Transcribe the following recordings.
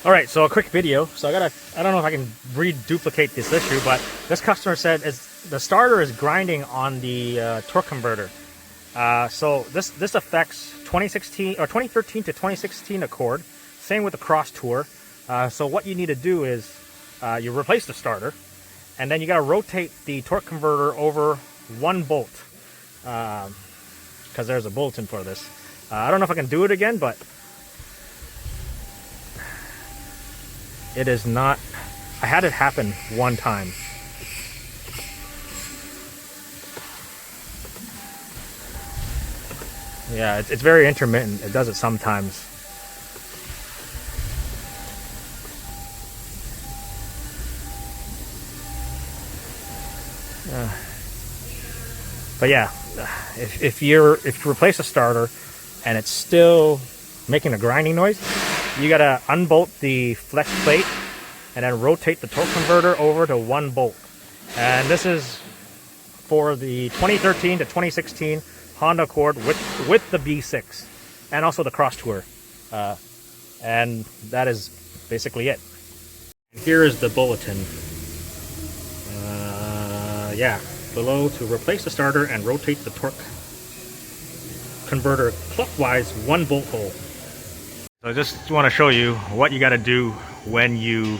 All right, so a quick video. So I don't know if I can reduplicate this issue, but this customer said the starter is grinding on the torque converter. So this affects 2016 or 2013 to 2016 Accord. Same with the Crosstour. So what you need to do is you replace the starter, and then you got to rotate the torque converter over one bolt, because there's a bulletin for this. I don't know if I can do it again, but it is not. I had it happen one time. Yeah, it's very intermittent. It does it sometimes. But yeah, if you replace a starter and it's still making a grinding noise, you gotta unbolt the flex plate and then rotate the torque converter over to one bolt. And this is for the 2013 to 2016 Honda Accord with the V6 and also the Crosstour. And that is basically it. Here is the bulletin. Yeah, below to replace the starter and rotate the torque converter clockwise one bolt hole. So I just want to show you what you got to do when you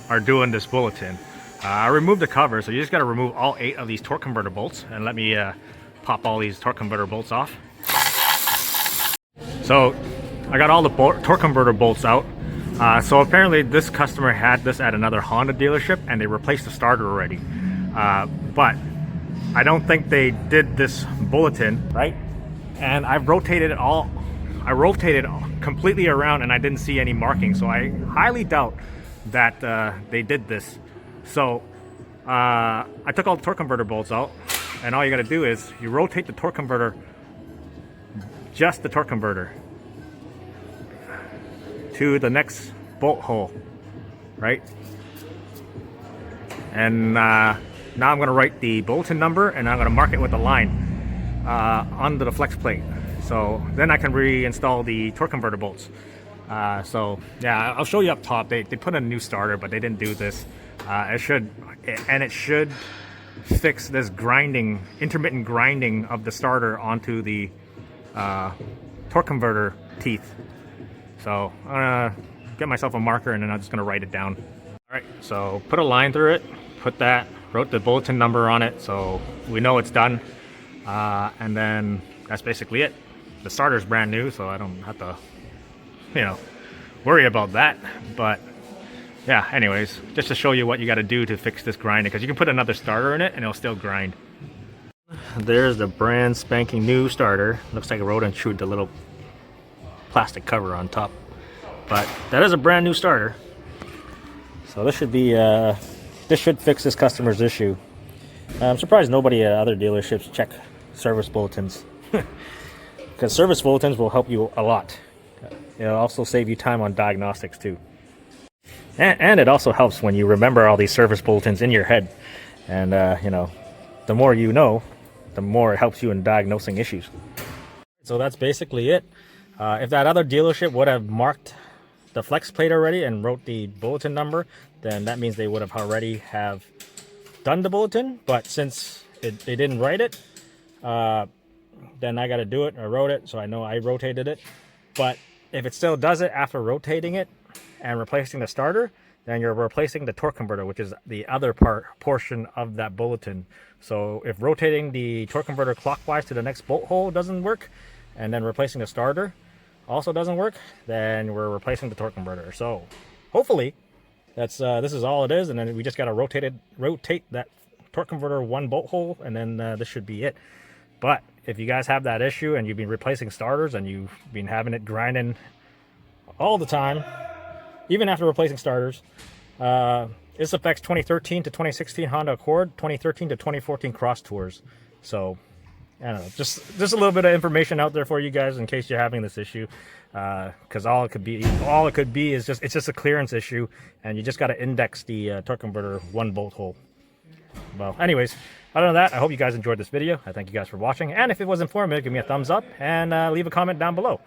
are doing this bulletin. I removed the cover, so you just got to remove all 8 of these torque converter bolts, and let me pop all these torque converter bolts off. So I got all the torque converter bolts out. So apparently this customer had this at another Honda dealership and they replaced the starter already. But I don't think they did this bulletin right, and I rotated completely around and I didn't see any marking, so I highly doubt that they did this. So I took all the torque converter bolts out, and all you got to do is you rotate the torque converter, just the torque converter, to the next bolt hole, right? And now I'm going to write the bulletin number and I'm going to mark it with a line under the flex plate. So then I can reinstall the torque converter bolts. So yeah, I'll show you up top. They put in a new starter, but they didn't do this. It should fix this intermittent grinding of the starter onto the torque converter teeth. So I'm gonna get myself a marker and then I'm just gonna write it down. All right, so put a line through it, wrote the bulletin number on it so we know it's done. And then that's basically it. The starter's brand new, so I don't have to, worry about that. But yeah, anyways, just to show you what you got to do to fix this grinding, because you can put another starter in it and it'll still grind. There's the brand spanking new starter. Looks like a rodent chewed the little plastic cover on top, but that is a brand new starter. So this should be this should fix this customer's issue. I'm surprised nobody at other dealerships check service bulletins, because service bulletins will help you a lot. It'll also save you time on diagnostics too. And it also helps when you remember all these service bulletins in your head. And, the more you know, the more it helps you in diagnosing issues. So that's basically it. If that other dealership would have marked the flex plate already and wrote the bulletin number, then that means they would have already have done the bulletin. But since they didn't write it, then I got to do it. I wrote it, so I know I rotated it. But if it still does it after rotating it and replacing the starter, then you're replacing the torque converter, which is the other portion of that bulletin. So if rotating the torque converter clockwise to the next bolt hole doesn't work, and then replacing the starter also doesn't work, then we're replacing the torque converter. So hopefully this is all it is, and then we just got to rotate that torque converter one bolt hole, and then this should be it. But if you guys have that issue and you've been replacing starters and you've been having it grinding all the time, even after replacing starters, this affects 2013 to 2016 Honda Accord, 2013 to 2014 Crosstours. So I don't know, just a little bit of information out there for you guys in case you're having this issue, because all it could be is it's just a clearance issue, and you just got to index the torque converter one bolt hole. Well, anyways, other than that, I hope you guys enjoyed this video. I thank you guys for watching, and if it was informative, give me a thumbs up and leave a comment down below.